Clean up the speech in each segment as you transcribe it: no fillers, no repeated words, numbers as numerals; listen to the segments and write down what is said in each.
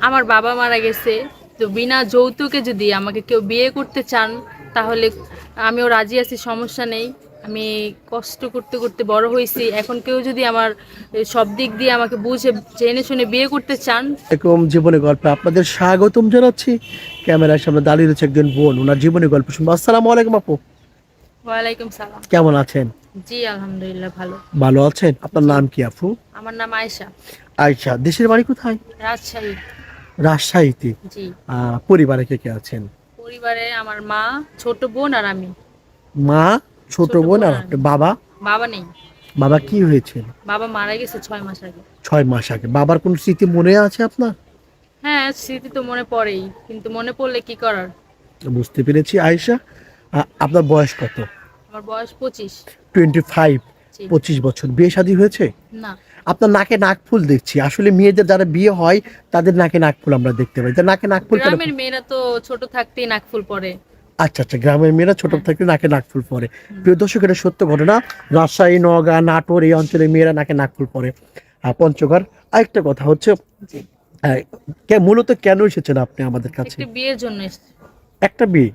আমার বাবা মারা গেছে, তো বিনা যৌতুকে যদি আমাকে কেউ বিয়ে করতে চান তাহলে আমিও রাজি আছি, সমস্যা নেই। আমি কষ্ট করতে করতে বড় হয়েছি, এখন কেউ যদি আমার সব দিক দিয়ে আমাকে বুঝে জেনে শুনে বিয়ে করতে চান। এরকম জীবনের গল্পে আপনাদের স্বাগতম জানাচ্ছি। ক্যামেরার সামনে দাঁড়িয়ে রয়েছে একজন বোন, ওনার জীবনের গল্প শুনবো। আসসালামু আলাইকুম আপু, ওয়ালাইকুম সালাম। কেমন আছেন? জি আলহামদুলিল্লাহ ভালো। ভালো আছেন? আপনার জি। নাম কি আপু? আমার নাম আয়েশা। আচ্ছা, দেশের বাড়ি কোথায়? রাজশাহী। রাজশাহীতে। জি। পরিবারে কে কে আছেন? পরিবারে আমার মা, ছোট বোন আর আমি। মা, ছোট বোন আর আপনি। বাবা? বাবা নেই। বাবা কি হয়েছিল? বাবা মারা গেছে 6 মাস আগে। 6 মাস আগে। বাবার কোন স্মৃতি মনে আছে আপনার? হ্যাঁ, স্মৃতি তো মনে পড়েই, কিন্তু মনে পড়লে কি করার। বুঝতে পেরেছি। আয়েশা, আপনার বয়স কত? আমার বয়স 25। 25। জি। 25 বছর। বিয়ে শাদী হয়েছে? না। আপনার নাকে নাকফুল দেখছি। আসলে মেয়েদের যারা বিয়ে হয় তাদের নাকে নাকফুল আমরা দেখতে পাই। তা নাকে নাকফুল কেন? গ্রামের মেয়েরা তো ছোট থাকতেই নাকফুল পরে। আচ্ছা আচ্ছা, গ্রামের মেয়েরা ছোট হ্যাঁ। থেকে নাকে নাকফুল পরে। প্রিয় দর্শক, এটা সত্য ঘটনা। রাজশাহী, নওগাঁ, নাটোর এই অঞ্চলের মেয়েরা নাকে নাকফুল পরে। পঞ্চগড়। আরেকটা কথা হচ্ছে, জি। মূলত কেন এসেছেন আপনি আমাদের কাছে? একটু বিয়ের জন্য এসেছি। একটা বিয়ে?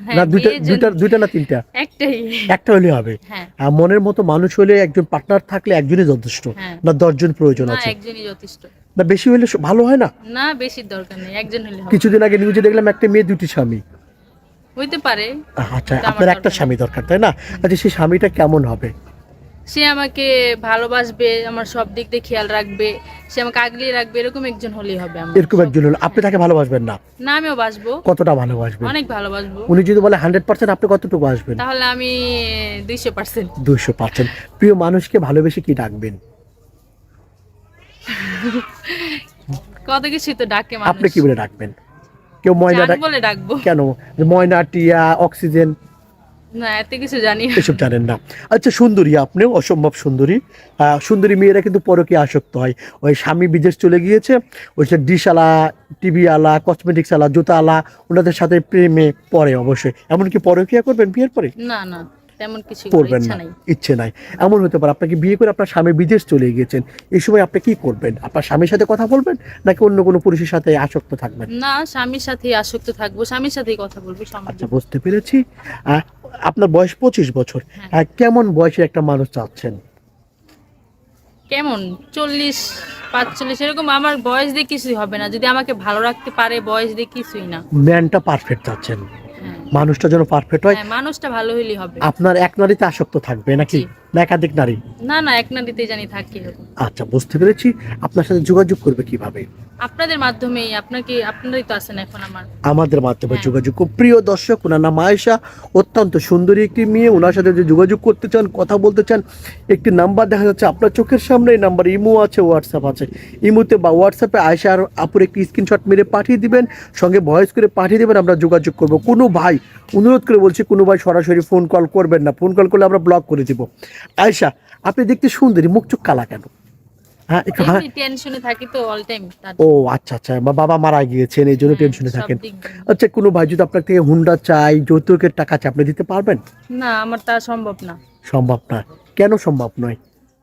হ্যাঁ, না দুইটা? বিয়ের জন্য। দুইটা না তিনটা? একটাই। একটা হলে হবে। হ্যাঁ। মনের মতো মানুষ হলে, একজন পার্টনার থাকলে একজনই যথেষ্ট, হ্যাঁ। না 10 জন প্রয়োজন না, আছে? একজনই যথেষ্ট। না বেশি হলে ভালো হয় না? না, বেশির দরকার নেই, একজন হলে হবে। কিছুদিন আগে নিউজে দেখলাম একটা মেয়ে 2টি স্বামী। হইতে পারে। আচ্ছা, কিন্তু আমার আপনার একটা দরকার স্বামী নেই। দরকার, তাই না? আচ্ছা, সেই স্বামীটা কেমন হবে? সে আমাকে ভালোবাসবে, আমার সব দিক দিয়ে খেয়াল রাখবে, সে আমাকে আগলিয়ে রাখবে, এরকম একজন হলেই হবে আমার। এরকম একজন হলো। আপনি তাকে ভালোবাসবেন না? না, আমিও বাসবো। কতটা ভালোবাসবেন? অনেক ভালোবাসবো। উনি যদি বলে 100%, আপনি কতটুকু আসবেন? তাহলে আমি 200%। 200%। প্রিয় মানুষকে ভালোবেসে কি ডাকবেন? কত কিছু তো ডাকে মানুষ। আপনি কি বলে ডাকবেন? কেউ ময়না জান ডাক। বলে ডাকবো। কেন? ময়না, টিয়া, অক্সিজেন না, এত কিছু জানি না। এসব জানেন না? আচ্ছা, সুন্দরী, আপনিও অসম্ভব সুন্দরী। সুন্দরী মেয়েরা কিন্তু পরকীয়া আসক্ত হয়। ওই স্বামী বিদেশ চলে গিয়েছে, ওই সে ডিশ আলা, টিভি আলা, কসমেটিক্স আলা, জুতা আলা, ওনাদের সাথে প্রেমে পড়ে অবশ্যই। এমনকি পরকীয়া করবেন বিয়ের পরে? না না, তেমন কিছু করবেন ইচ্ছা না? নাই। ইচ্ছে নাই। এমন হতে পারে আপনাকে বিয়ে করে আপনার স্বামী বিদেশ চলে গিয়েছেন, এই সময় আপনি কি করবেন? আপনার স্বামীর সাথে কথা বলবেন, নাকি অন্য কোনো পুরুষের সাথে আসক্ত থাকবেন? না, স্বামীর সাথেই আসক্ত থাকবো, স্বামীর সাথেই কথা বলবো, আচ্ছা, সমস্যা। বুঝতে পেরেছি। আহ, আপনার বয়স 25 বছর। হ্যাঁ। কেমন বয়সের একটা মানুষ চাচ্ছেন? কেমন 40-45 এরকম। আমার বয়স দিয়ে কিছুই হবে না, যদি আমাকে ভালো রাখতে পারে, বয়স দিয়ে কিছুই না। ম্যানটা পারফেক্ট চাচ্ছেন, হ্যাঁ। মানুষটা যেন পারফেক্ট হয়। হ্যাঁ, মানুষটা ভালো হইলেই হবে। আপনার এক নারীতে আসক্ত থাকবে নাকি, জি। না একাধিক নারী? না না, এক না দিতে জানি থাকি এরকম। আচ্ছা, বুঝতে পেরেছি। আপনার সাথে যোগাযোগ করবে কিভাবে? আপনাদের মাধ্যমেই। আপনারাই তো আছেন এখন আমার। আমাদের মাধ্যমে হ্যাঁ। যোগাযোগ করুন। প্রিয় দর্শক, ওনার নাম আয়েশা, অত্যন্ত সুন্দরী একটি মেয়ে। ওনার সাথে যদি যোগাযোগ করতে চান, কথা বলতে চান, একটি নাম্বার দেখা যাচ্ছে আপনার চোখের সামনে। এই নাম্বার ইমো আছে, হোয়াটসঅ্যাপ আছে। ইমোতে বা হোয়াটসঅ্যাপে আয়েশা আর আপুর একটি স্ক্রিনশট মেরে পাঠিয়ে দিবেন, সঙ্গে ভয়েস করে পাঠিয়ে দেবেন, আমরা যোগাযোগ করব। কোনো ভাই, অনুরোধ করে বলছি, কোনো ভাই সরাসরি ফোন কল করবেন না। ফোন কল করলে আমরা ব্লক করে দিব। আয়েশা, আপনি দেখতে সুন্দরী, মুখ চোখ কালা কেন? হ্যাঁ, একটু হ্যাঁ। এমনি টেনশনে থাকি তো অল টাইম। ও আচ্ছা আচ্ছা, বাবা মারা গিয়েছেন, এই জন্য হ্যাঁ, টেনশনে সব থাকেন। দিক দিয়ে। আচ্ছা, কোনো ভাই যদি আপনার থেকে হুন্ডা চাই, যৌতুকের টাকা চাই, আপনি দিতে পারবেন? না, আমার তা সম্ভব না। সম্ভব না? কেন সম্ভব নয়?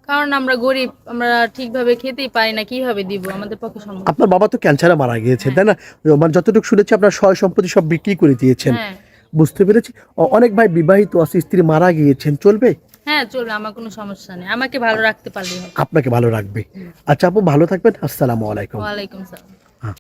কারণ আমরা গরিব, আমরা ঠিকভাবে খেতেই পারি না, কিভাবে দিব, আমাদের পক্ষে সম্ভব। আপনার বাবা তো ক্যান্সারে মারা গিয়েছেন, তাই না? মানে যতটুকু শুনেছি আপনার সয় সম্পত্তি সব বিক্রি করে দিয়েছেন। হ্যাঁ। বুঝতে পেরেছি। অনেক ভাই বিবাহিত আছে, স্ত্রী মারা গিয়েছেন, চলবে? হ্যাঁ, চলবে, আমার কোনো সমস্যা নেই, আমাকে ভালো রাখতে পারলেই হবে। আপনাকে ভালো রাখবে। আচ্ছা আপু, ভালো থাকবেন। আসসালামু আলাইকুম। ওয়ালাইকুম সালাম।